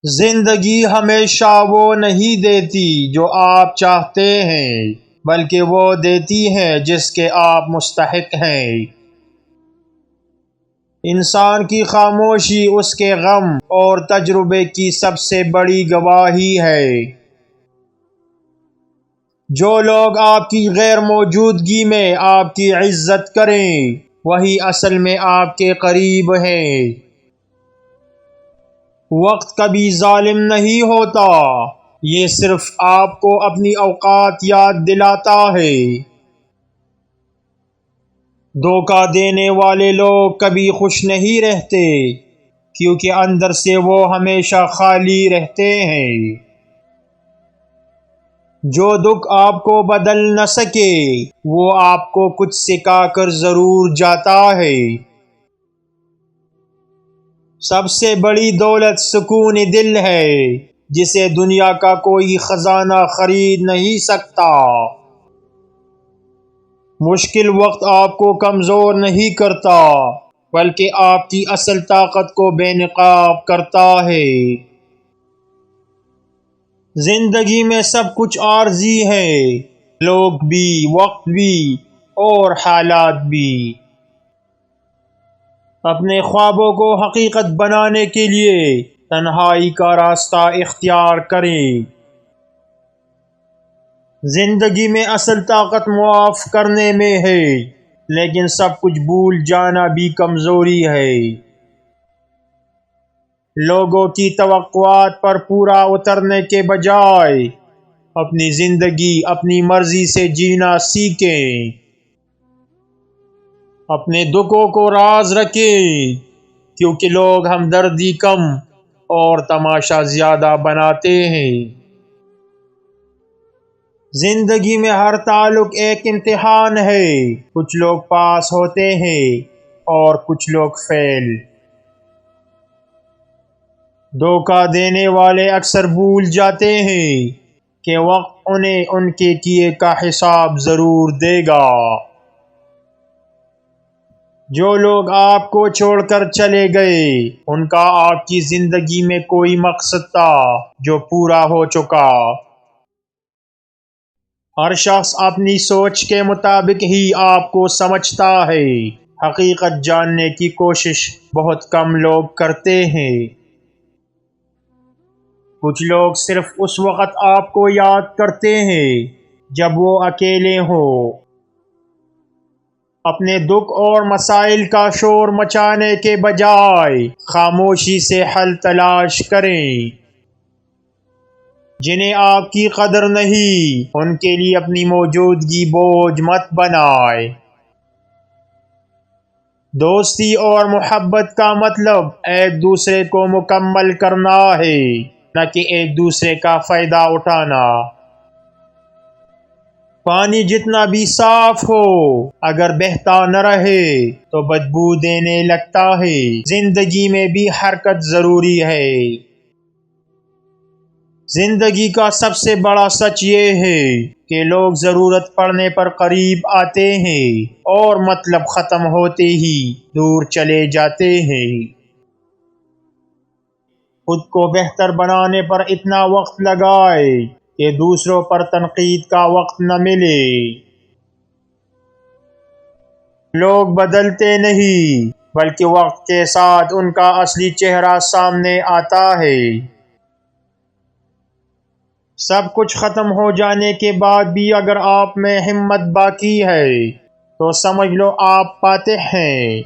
زندگی ہمیشہ وہ نہیں دیتی جو آپ چاہتے ہیں، بلکہ وہ دیتی ہے جس کے آپ مستحق ہیں۔ انسان کی خاموشی اس کے غم اور تجربے کی سب سے بڑی گواہی ہے۔ جو لوگ آپ کی غیر موجودگی میں آپ کی عزت کریں، وہی اصل میں آپ کے قریب ہیں۔ وقت کبھی ظالم نہیں ہوتا، یہ صرف آپ کو اپنی اوقات یاد دلاتا ہے۔ دھوکہ دینے والے لوگ کبھی خوش نہیں رہتے، کیونکہ اندر سے وہ ہمیشہ خالی رہتے ہیں۔ جو دکھ آپ کو بدل نہ سکے، وہ آپ کو کچھ سکھا کر ضرور جاتا ہے۔ سب سے بڑی دولت سکون دل ہے، جسے دنیا کا کوئی خزانہ خرید نہیں سکتا۔ مشکل وقت آپ کو کمزور نہیں کرتا، بلکہ آپ کی اصل طاقت کو بے نقاب کرتا ہے۔ زندگی میں سب کچھ عارضی ہے، لوگ بھی، وقت بھی اور حالات بھی۔ اپنے خوابوں کو حقیقت بنانے کے لیے تنہائی کا راستہ اختیار کریں۔ زندگی میں اصل طاقت معاف کرنے میں ہے، لیکن سب کچھ بھول جانا بھی کمزوری ہے۔ لوگوں کی توقعات پر پورا اترنے کے بجائے اپنی زندگی اپنی مرضی سے جینا سیکھیں۔ اپنے دکھوں کو راز رکھیں، کیونکہ لوگ ہمدردی کم اور تماشا زیادہ بناتے ہیں۔ زندگی میں ہر تعلق ایک امتحان ہے، کچھ لوگ پاس ہوتے ہیں اور کچھ لوگ فیل۔ دھوکہ دینے والے اکثر بھول جاتے ہیں کہ وقت انہیں ان کے کیے کا حساب ضرور دے گا۔ جو لوگ آپ کو چھوڑ کر چلے گئے، ان کا آپ کی زندگی میں کوئی مقصد تھا جو پورا ہو چکا۔ ہر شخص اپنی سوچ کے مطابق ہی آپ کو سمجھتا ہے، حقیقت جاننے کی کوشش بہت کم لوگ کرتے ہیں۔ کچھ لوگ صرف اس وقت آپ کو یاد کرتے ہیں جب وہ اکیلے ہوں۔ اپنے دکھ اور مسائل کا شور مچانے کے بجائے خاموشی سے حل تلاش کریں۔ جنہیں آپ کی قدر نہیں، ان کے لیے اپنی موجودگی بوجھ مت بنائیں۔ دوستی اور محبت کا مطلب ایک دوسرے کو مکمل کرنا ہے، نہ کہ ایک دوسرے کا فائدہ اٹھانا۔ پانی جتنا بھی صاف ہو، اگر بہتا نہ رہے تو بدبو دینے لگتا ہے۔ زندگی میں بھی حرکت ضروری ہے۔ زندگی کا سب سے بڑا سچ یہ ہے کہ لوگ ضرورت پڑنے پر قریب آتے ہیں اور مطلب ختم ہوتے ہی دور چلے جاتے ہیں۔ خود کو بہتر بنانے پر اتنا وقت لگائے کہ دوسروں پر تنقید کا وقت نہ ملے۔ لوگ بدلتے نہیں، بلکہ وقت کے ساتھ ان کا اصلی چہرہ سامنے آتا ہے۔ سب کچھ ختم ہو جانے کے بعد بھی اگر آپ میں ہمت باقی ہے تو سمجھ لو آپ فاتح ہیں۔